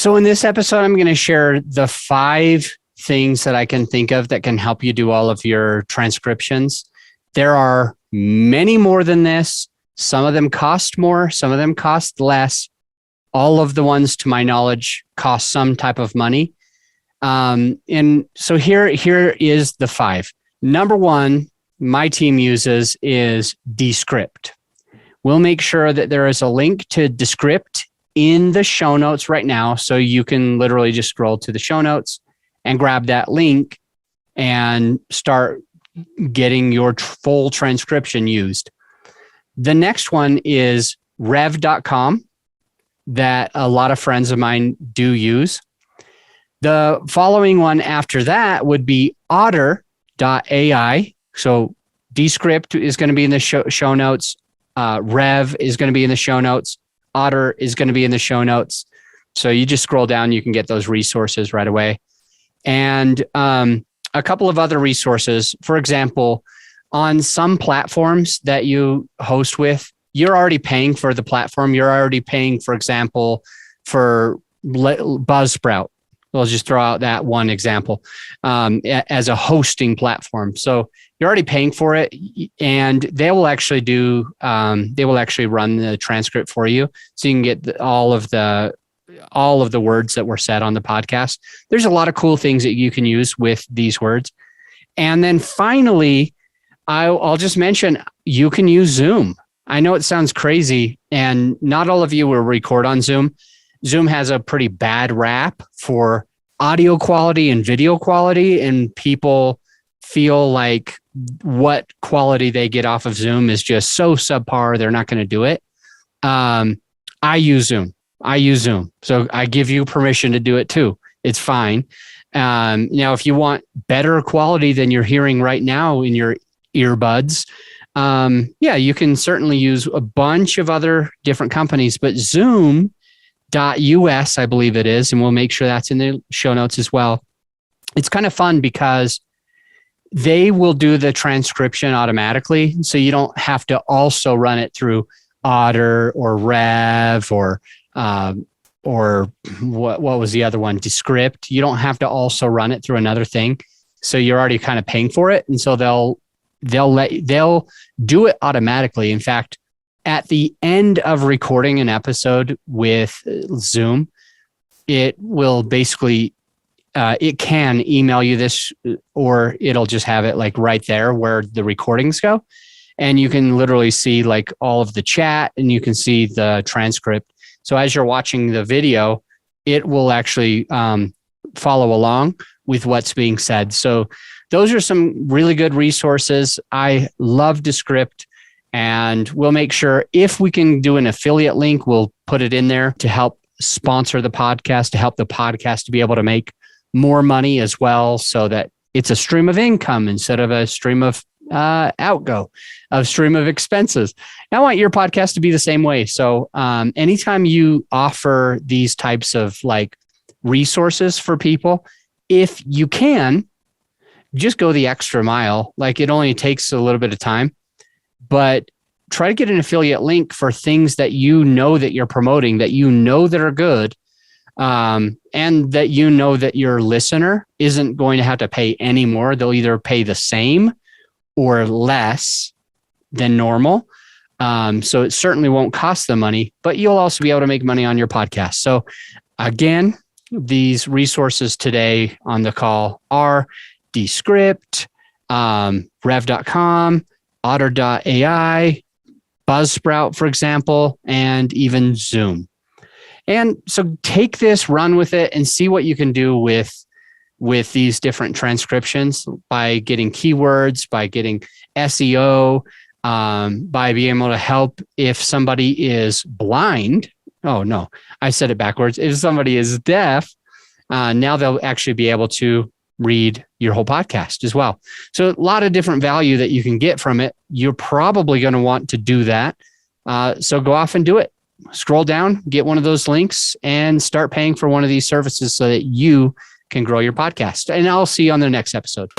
So in this episode, I'm going to share the 5 things that I can think of that can help you do all of your transcriptions. There are many more than this. Some of them cost more, some of them cost less. All of the ones, to my knowledge, cost some type of money. And so here is the 5. Number 1, my team uses is Descript. We'll make sure that there is a link to Descript in the show notes right now. So you can literally just scroll to the show notes and grab that link and start getting your full transcription used. The next one is rev.com that a lot of friends of mine do use. The following one after that would be otter.ai. So Descript is going to be in the show notes. Rev is going to be in the show notes. Otter is going to be in the show notes. So you just scroll down, you can get those resources right away. And a couple of other resources. For example, on some platforms that you host with, you're already paying for the platform. You're already paying, for example, for Buzzsprout. We'll just throw out that one example as a hosting platform. So you're already paying for it, and they will actually run the transcript for you, so you can get all of the words that were said on the podcast. There's a lot of cool things that you can use with these words. And then finally, I'll just mention you can use Zoom. I know it sounds crazy, and not all of you will record on Zoom. Zoom has a pretty bad rap for audio quality and video quality, and people feel like what quality they get off of Zoom is just so subpar, they're not going to do it. I use Zoom. So I give you permission to do it too. It's fine. Now, if you want better quality than you're hearing right now in your earbuds, you can certainly use a bunch of other different companies, but Zoom.us, I believe it is, and we'll make sure that's in the show notes as well. It's kind of fun because they will do the transcription automatically, so you don't have to also run it through Otter or Rev or what was the other one? Descript. You don't have to also run it through another thing, so you're already kind of paying for it, and so they'll do it automatically. In fact, at the end of recording an episode with Zoom, it will basically, it can email you this, or it'll just have it like right there where the recordings go. And you can literally see like all of the chat, and you can see the transcript. So as you're watching the video, it will actually follow along with what's being said. So those are some really good resources. I love Descript. And we'll make sure if we can do an affiliate link, we'll put it in there to help sponsor the podcast, to help the podcast to be able to make more money as well, so that it's a stream of income instead of a stream of stream of expenses. And I want your podcast to be the same way. So anytime you offer these types of like resources for people, if you can, just go the extra mile. Like it only takes a little bit of time. But try to get an affiliate link for things that you know that you're promoting, that you know that are good, and that you know that your listener isn't going to have to pay any more. They'll either pay the same or less than normal. So it certainly won't cost them money, but you'll also be able to make money on your podcast. So again, these resources today on the call are Descript, rev.com, otter.ai, Buzzsprout, for example, and even Zoom. And so take this, run with it, and see what you can do with these different transcriptions by getting keywords, by getting SEO, by being able to help if somebody is blind. Oh, no, I said it backwards. If somebody is deaf, now they'll actually be able to read your whole podcast as well. So a lot of different value that you can get from it. You're probably going to want to do that. So go off and do it. Scroll down, get one of those links, and start paying for one of these services so that you can grow your podcast. And I'll see you on the next episode.